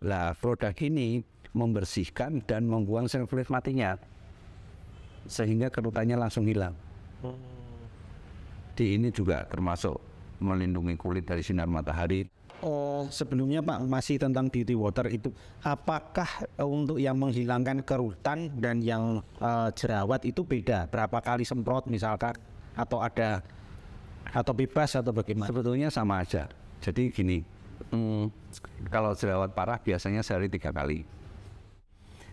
Lah produk ini membersihkan dan membuang sel kulit matinya, sehingga kerutannya langsung hilang. Di ini juga termasuk melindungi kulit dari sinar matahari. Sebelumnya Pak, masih tentang beauty water itu, apakah untuk yang menghilangkan kerutan dan yang jerawat itu beda? Berapa kali semprot misalkan, atau ada, atau bebas atau bagaimana? Sebetulnya sama aja. Jadi gini, kalau jerawat parah biasanya sehari 3 kali.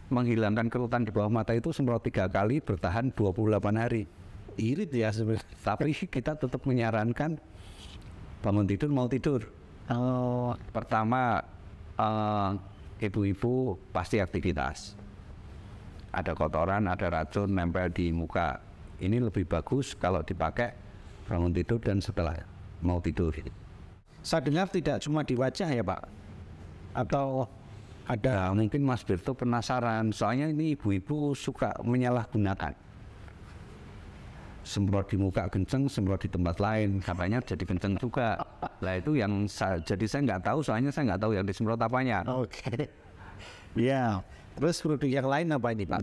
Menghilangkan kerutan di bawah mata itu semprot 3 kali, bertahan 28 hari. Irit ya sebenarnya. Tapi kita tetap menyarankan bangun tidur mau tidur. Pertama, ibu-ibu pasti aktivitas. Ada kotoran, ada racun nempel di muka. Ini lebih bagus kalau dipakai bangun tidur dan setelah mau tidur. Saya dengar tidak cuma di wajah ya Pak? Atau ada? Nah, mungkin Mas Berto penasaran, soalnya ini ibu-ibu suka menyalahgunakan. Semprot di muka kenceng, semprot di tempat lain, katanya jadi kenceng juga. Lah itu yang jadi saya nggak tahu, soalnya saya nggak tahu yang disemprot apanya. Oke. Ya. Terus produk yang lain apa ini Pak?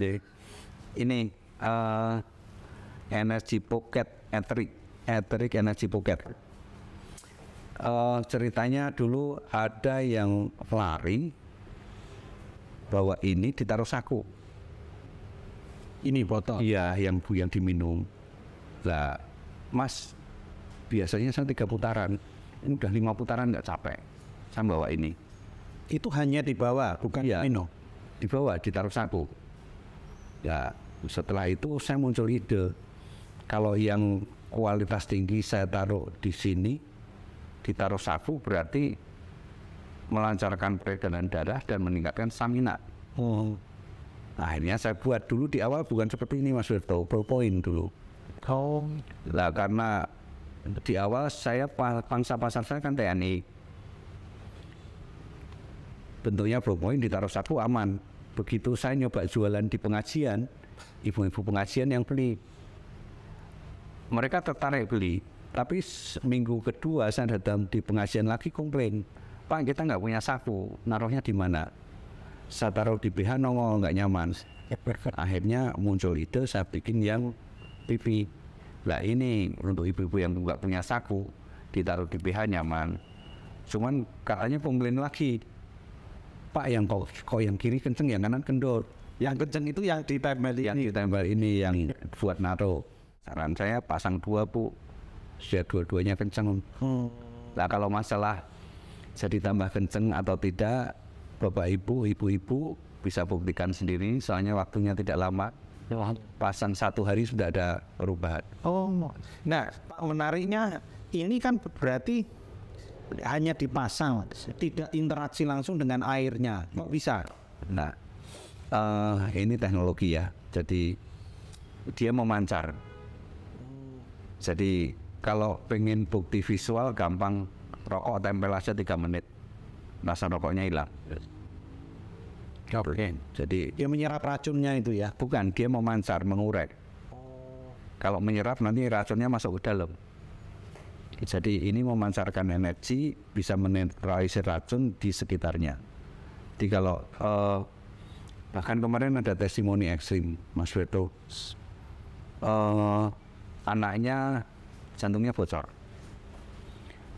Ini Energy Pocket, Etheric Energy Pocket. Ceritanya dulu ada yang lari bahwa ini ditaruh saku. Ini botol? Iya, yang diminum. Lah, Mas, biasanya saya 3 putaran, ini udah 5 putaran nggak capek. Saya bawa ini. Itu hanya dibawa, bukan ya, minum? Dibawa, ditaruh saku. Ya, setelah itu saya muncul ide. Kalau yang kualitas tinggi saya taruh di sini, ditaruh saku berarti melancarkan peredaran darah dan meningkatkan stamina. Akhirnya saya buat dulu di awal bukan seperti ini Mas Berto, ballpoint dulu. Lah karena di awal saya pangsa pasar saya kan TNI, bentuknya ballpoint ditaruh saku aman. Begitu saya nyoba jualan di pengajian, ibu-ibu pengajian yang beli, mereka tertarik beli. Tapi minggu kedua saya datang di pengajian lagi komplain, Pak kita nggak punya saku, naruhnya di mana? Saya taruh di BH nongol nggak nyaman. Akhirnya muncul ide saya bikin yang pipi. Lah ini untuk ibu-ibu yang nggak punya saku, ditaruh di BH nyaman. Cuman katanya komplain lagi, Pak yang kok yang kiri kenceng, yang kanan kendor. Yang kenceng itu yang ditempel ini? Yang ditempel ini yang buat naruh. Saran saya pasang 2 Bu, biar dua-duanya kenceng. Nah kalau masalah jadi tambah kenceng atau tidak, Bapak Ibu, ibu-ibu bisa buktikan sendiri, soalnya waktunya tidak lama. Pasang 1 hari sudah ada perubahan. Nah Pak, menariknya ini kan berarti hanya dipasang, tidak interaksi langsung dengan airnya. Kok bisa? Nah, ini teknologi ya. Jadi dia memancar. Jadi kalau pengen bukti visual gampang, rokok tempel aja 3 menit, rasa rokoknya hilang. Oke. Jadi dia menyerap racunnya itu ya? Bukan, dia memancar, mengurek. Kalau menyerap nanti racunnya masuk ke dalam. Jadi ini memancarkan energi, bisa menetralisir racun di sekitarnya. Jadi kalau bahkan kemarin ada testimoni ekstrim, Mas Beto, anaknya jantungnya bocor.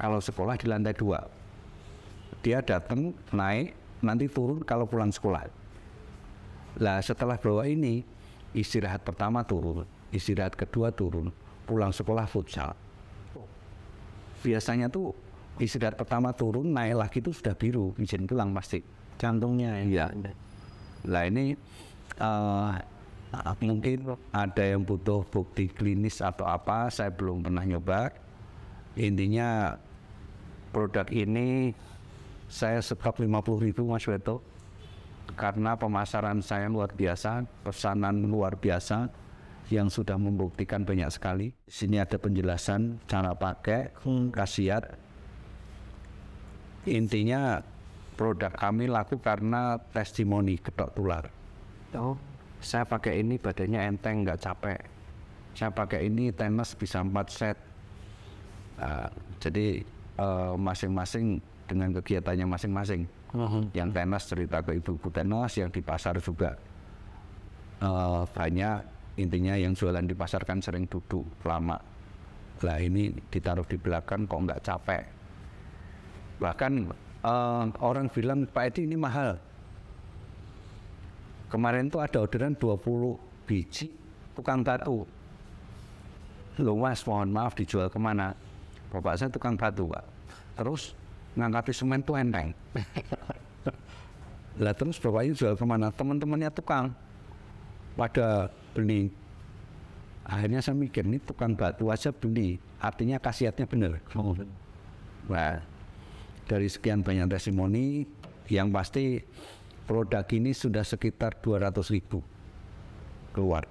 Kalau sekolah di lantai 2, dia datang naik, nanti turun kalau pulang sekolah. Lah setelah bawa ini, istirahat pertama turun, istirahat kedua turun, pulang sekolah futsal. Biasanya tuh istirahat pertama turun, naik lagi tuh sudah biru, izin pulang pasti. Jantungnya ya? Lah ini mungkin ada yang butuh bukti klinis atau apa, saya belum pernah nyoba. Intinya produk ini saya stop 50.000 Mas Beto, karena pemasaran saya luar biasa, pesanan luar biasa yang sudah membuktikan banyak sekali. Di sini ada penjelasan cara pakai, khasiat. Intinya produk kami laku karena testimoni ketok tular. Saya pakai ini badannya enteng, nggak capek. Saya pakai ini tenis bisa 4 set. Jadi masing-masing dengan kegiatannya masing-masing. Yang tenas cerita ke ibu-ibu tenas, yang di pasar juga banyak. Intinya yang jualan di pasar kan sering duduk lama. Lah ini ditaruh di belakang kok nggak capek. Bahkan orang bilang, Pak Edi ini mahal. Kemarin tuh ada orderan 20 biji tukang batu. Loh Mas, mohon maaf dijual kemana? Bapak saya tukang batu Pak. Terus ngangkati semen tuh enteng. Lah terus bapaknya jual kemana? Teman-temannya tukang pada beli. Akhirnya saya mikir, ini tukang batu aja beli, artinya khasiatnya benar. Nah, dari sekian banyak testimoni, yang pasti produk ini sudah sekitar 200.000 keluar.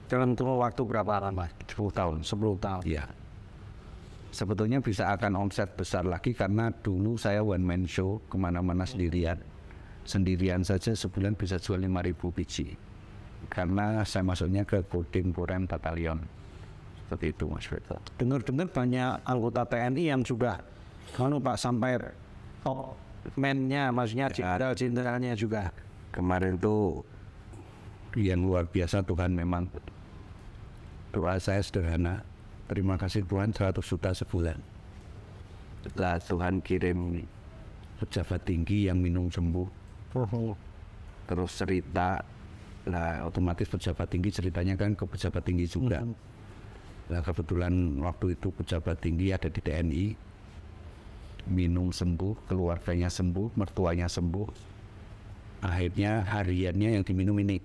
Dalam waktu berapa lama? 10 tahun. 10 tahun. Ya. Sebetulnya bisa akan omset besar lagi karena dulu saya one man show kemana-mana sendirian. Sendirian saja sebulan bisa jual 5.000 biji. Karena saya masuknya ke Kodim Korem Batalion. Seperti itu Mas Beto. Dengar-dengar banyak anggota TNI yang sudah Pak sampai top man-nya, maksudnya jenderal-jenderalnya juga. Kemarin tuh yang luar biasa, Tuhan memang. Doa saya sederhana. Terima kasih Tuhan 100 juta sebulan. Lah Tuhan kirim pejabat tinggi yang minum sembuh. Terus cerita, lah otomatis pejabat tinggi ceritanya kan ke pejabat tinggi juga. Nah kebetulan waktu itu pejabat tinggi ada di TNI, minum sembuh, keluarganya sembuh, mertuanya sembuh. Akhirnya hariannya yang diminum ini.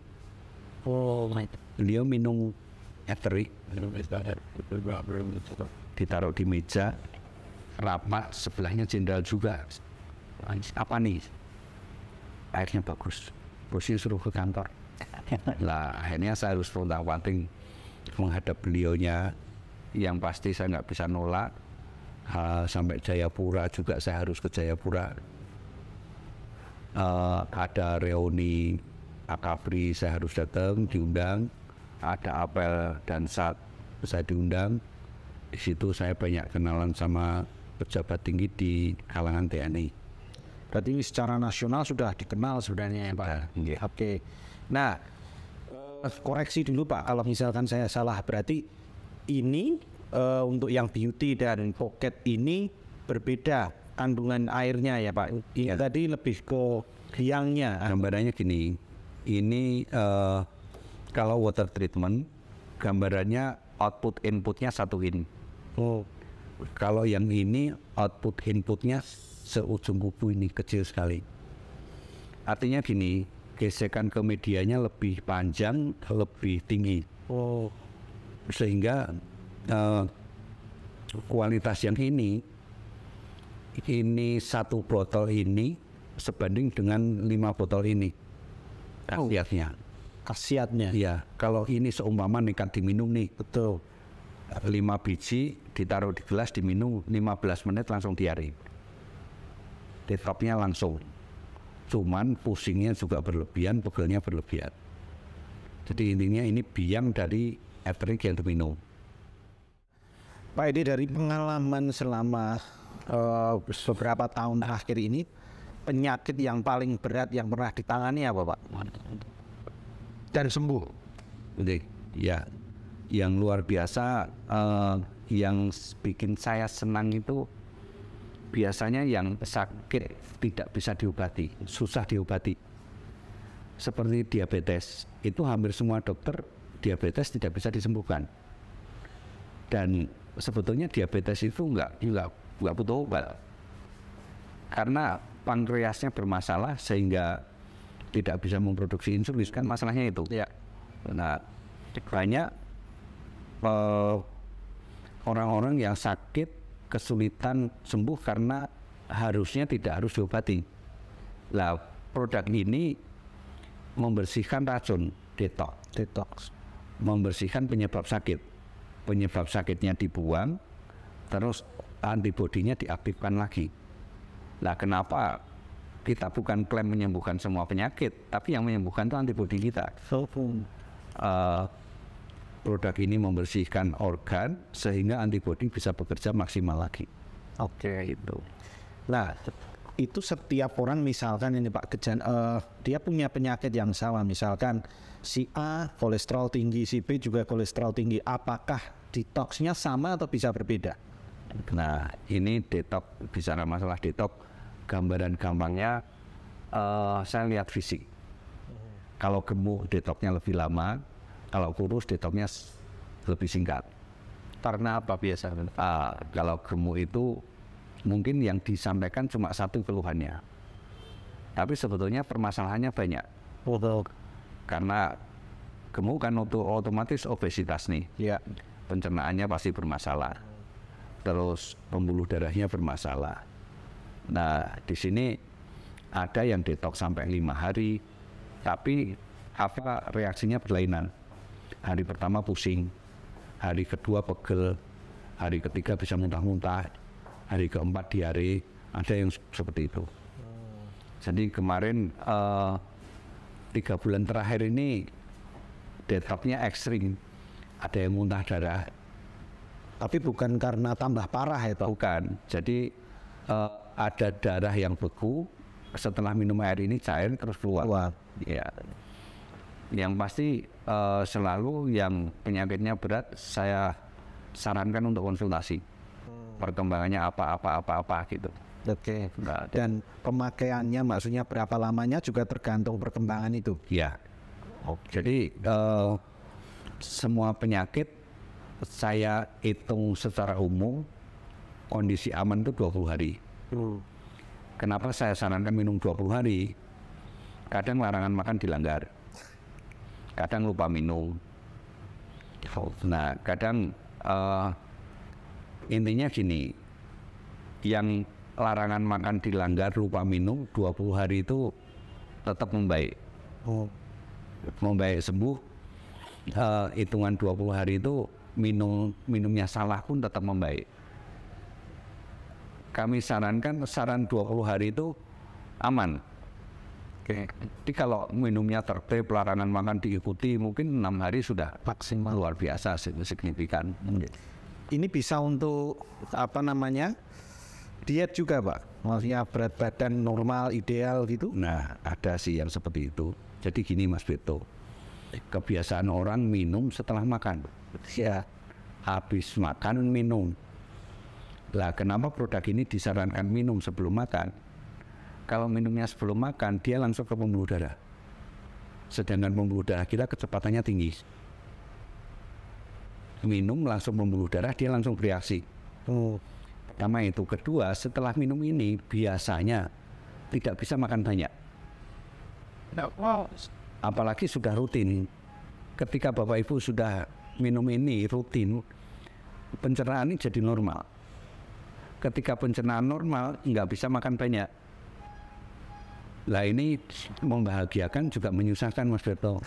Beliau minum Eterik, ditaruh di meja, rapat, sebelahnya jenderal juga. Apa nih? Airnya bagus, bosnya suruh ke kantor. Lah akhirnya saya harus frontal-panting menghadap beliaunya, yang pasti saya nggak bisa nolak. Sampai Jayapura juga saya harus ke Jayapura. Ada reuni Akabri saya harus datang, diundang. Ada apel dan saat saya diundang, di situ saya banyak kenalan sama pejabat tinggi di kalangan TNI. Berarti secara nasional sudah dikenal sebenarnya ya Pak. Oke. Nah, koreksi dulu Pak, kalau misalkan saya salah, berarti ini untuk yang beauty dan pocket ini berbeda kandungan airnya ya Pak. Ini tadi lebih ke hiangnya. Gambarannya gini, ini kalau water treatment, gambarannya output inputnya 1 in. Kalau yang ini output inputnya seujung kuku ini, kecil sekali. Artinya gini, gesekan ke medianya lebih panjang, lebih tinggi. Sehingga kualitas yang ini 1 botol ini sebanding dengan 5 botol ini. Khasiatnya. Ya, kalau ini seumpama nekat diminum nih. Betul. 5 biji ditaruh di gelas diminum 15 menit langsung diare. Detoknya langsung. Cuman pusingnya juga berlebihan, pegelnya berlebihan. Jadi intinya ini biang dari Eterik yang diminum. Pak Edi, dari pengalaman selama beberapa tahun terakhir ini, penyakit yang paling berat yang pernah ditangani apa Pak? Dan sembuh. Jadi, ya, yang luar biasa, yang bikin saya senang itu biasanya yang sakit tidak bisa diobati, susah diobati. Seperti diabetes, itu hampir semua dokter diabetes tidak bisa disembuhkan. Dan sebetulnya diabetes itu nggak butuh obat, karena pankreasnya bermasalah sehingga tidak bisa memproduksi insulin, kan masalahnya itu. Ya. Nah, banyak orang-orang yang sakit kesulitan sembuh karena harusnya tidak harus diobati. Lah, produk ini membersihkan racun, detox, membersihkan penyebab sakit. Penyebab sakitnya dibuang, terus antibodinya diaktifkan lagi. Lah, kenapa kita bukan klaim menyembuhkan semua penyakit, tapi yang menyembuhkan itu antibodi kita. Produk ini membersihkan organ sehingga antibodi bisa bekerja maksimal lagi. Oke. Itu. Nah, itu setiap orang misalkan ini Pak dia punya penyakit yang sama, misalkan si A kolesterol tinggi, si B juga kolesterol tinggi, apakah detoksnya sama atau bisa berbeda? Nah, ini detox, bicara masalah detox, gambaran gampangnya saya lihat fisik. Kalau gemuk detoxnya lebih lama, kalau kurus detoxnya lebih singkat. Karena apa biasanya? Kalau gemuk itu mungkin yang disampaikan cuma satu keluhannya, tapi sebetulnya permasalahannya banyak. Karena gemuk kan otomatis obesitas nih, ya. Pencernaannya pasti bermasalah, terus pembuluh darahnya bermasalah. Nah, di sini ada yang detox sampai 5 hari, tapi apa reaksinya berlainan. Hari pertama pusing, hari kedua pegel, hari ketiga bisa muntah-muntah, hari keempat diare, ada yang seperti itu. Jadi kemarin 3 bulan terakhir ini detoxnya ekstrim, ada yang muntah darah. Tapi bukan karena tambah parah ya Pak? Bukan, jadi ada darah yang beku, setelah minum air ini cair terus keluar. Ya. Yang pasti selalu yang penyakitnya berat saya sarankan untuk konsultasi. Perkembangannya apa gitu. Oke. Dan pemakaiannya maksudnya berapa lamanya juga tergantung perkembangan itu. Ya. Jadi semua penyakit saya hitung secara umum kondisi aman itu 20 hari. Kenapa saya sarankan minum 20 hari? Kadang larangan makan dilanggar, kadang lupa minum. Nah, kadang intinya gini, yang larangan makan dilanggar, lupa minum 20 hari itu tetap membaik. Membaik sembuh. Hitungan 20 hari itu minumnya salah pun tetap membaik. Kami sarankan 20 hari itu aman. Oke. Jadi kalau minumnya tertib, larangan makan diikuti, mungkin 6 hari sudah maksimal, luar biasa, signifikan. Ini bisa untuk diet juga Pak? Maksudnya berat badan normal, ideal gitu? Nah, ada sih yang seperti itu. Jadi gini Mas Beto, kebiasaan orang minum setelah makan. Ya, habis makan minum. Lah kenapa produk ini disarankan minum sebelum makan? Kalau minumnya sebelum makan, dia langsung ke pembuluh darah. Sedangkan pembuluh darah kita kecepatannya tinggi. Minum langsung pembuluh darah, dia langsung bereaksi. Pertama itu. Kedua, setelah minum ini biasanya tidak bisa makan banyak. Apalagi sudah rutin. Ketika Bapak Ibu sudah minum ini rutin, pencernaan ini jadi normal. Ketika pencernaan normal, nggak bisa makan banyak. Lah ini membahagiakan juga menyusahkan Mas Berto.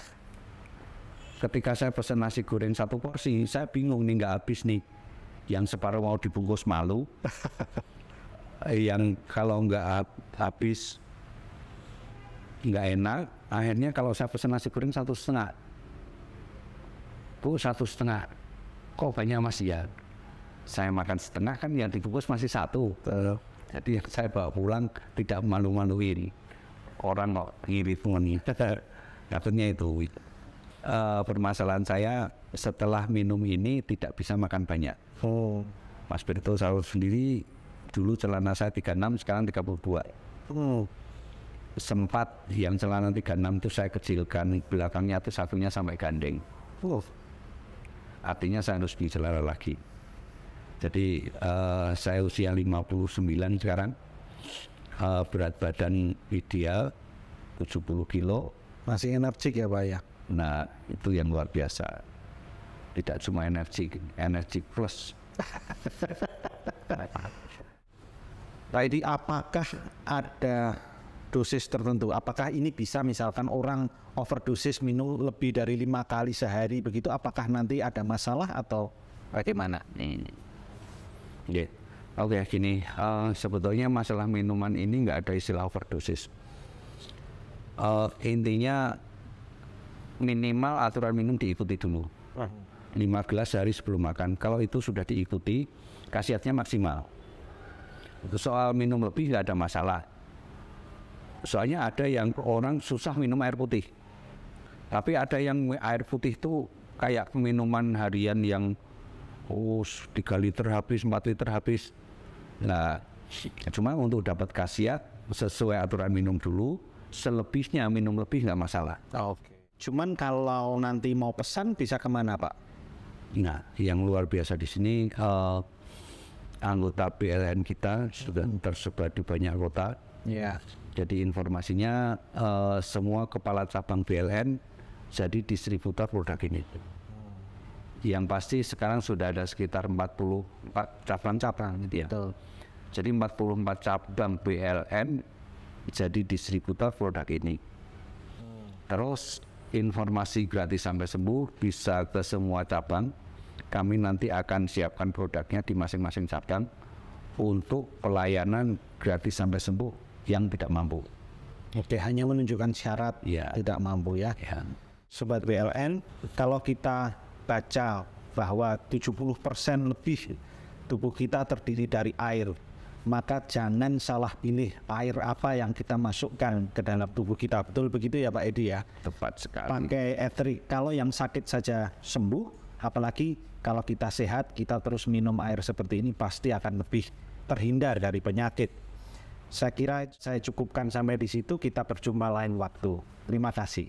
Ketika saya pesan nasi goreng 1 porsi, saya bingung nih nggak habis nih. Yang separuh mau dibungkus malu, yang kalau nggak habis nggak enak. Akhirnya kalau saya pesan nasi goreng 1,5, Bu 1,5, kok banyak Mas ya? Saya makan setengah kan yang dibungkus masih 1. Jadi yang saya bawa pulang tidak malu-maluin. Orang kok ngirit nih. Katanya itu. Permasalahan saya setelah minum ini tidak bisa makan banyak. Mas Berto sahur sendiri, dulu celana saya 36, sekarang 32. Sempat yang celana 36 itu saya kecilkan, belakangnya itu satunya sampai gandeng. Artinya saya harus beli celana lagi. Jadi saya usia 59 sekarang, berat badan ideal 70 kilo. Masih energik ya Pak ya? Nah itu yang luar biasa. Tidak cuma energi plus. Jadi apakah ada dosis tertentu? Apakah ini bisa misalkan orang overdosis minum lebih dari 5 kali sehari begitu? Apakah nanti ada masalah atau bagaimana? Yeah. Oke, gini, sebetulnya masalah minuman ini nggak ada istilah overdosis. Intinya minimal aturan minum diikuti dulu. 5 gelas sehari sebelum makan. Kalau itu sudah diikuti, khasiatnya maksimal. Soal minum lebih nggak ada masalah. Soalnya ada yang orang susah minum air putih. Tapi ada yang air putih itu kayak minuman harian yang 3 liter habis, 4 liter habis. Nah, cuma untuk dapat khasiat sesuai aturan minum dulu, selebihnya minum lebih nggak masalah. Oke. Cuman kalau nanti mau pesan bisa kemana Pak? Nah, yang luar biasa di sini anggota BLN kita sudah tersebar di banyak kota. Ya. Jadi informasinya semua kepala cabang BLN jadi distributor produk ini. Yang pasti sekarang sudah ada sekitar 44 cabang gitu ya. Betul. Jadi 44 cabang BLN jadi distributor produk ini. Terus informasi gratis sampai sembuh bisa ke semua cabang. Kami nanti akan siapkan produknya di masing-masing cabang untuk pelayanan gratis sampai sembuh yang tidak mampu. Oke, hanya menunjukkan syarat Ya. tidak mampu ya. Ya. Sobat BLN, kalau kita baca bahwa 70% lebih tubuh kita terdiri dari air, maka jangan salah pilih air apa yang kita masukkan ke dalam tubuh kita. Betul begitu ya Pak Edi ya? Tepat sekali. Pakai etheric. Kalau yang sakit saja sembuh, apalagi kalau kita sehat, kita terus minum air seperti ini pasti akan lebih terhindar dari penyakit. Saya kira saya cukupkan sampai di situ, kita berjumpa lain waktu. Terima kasih.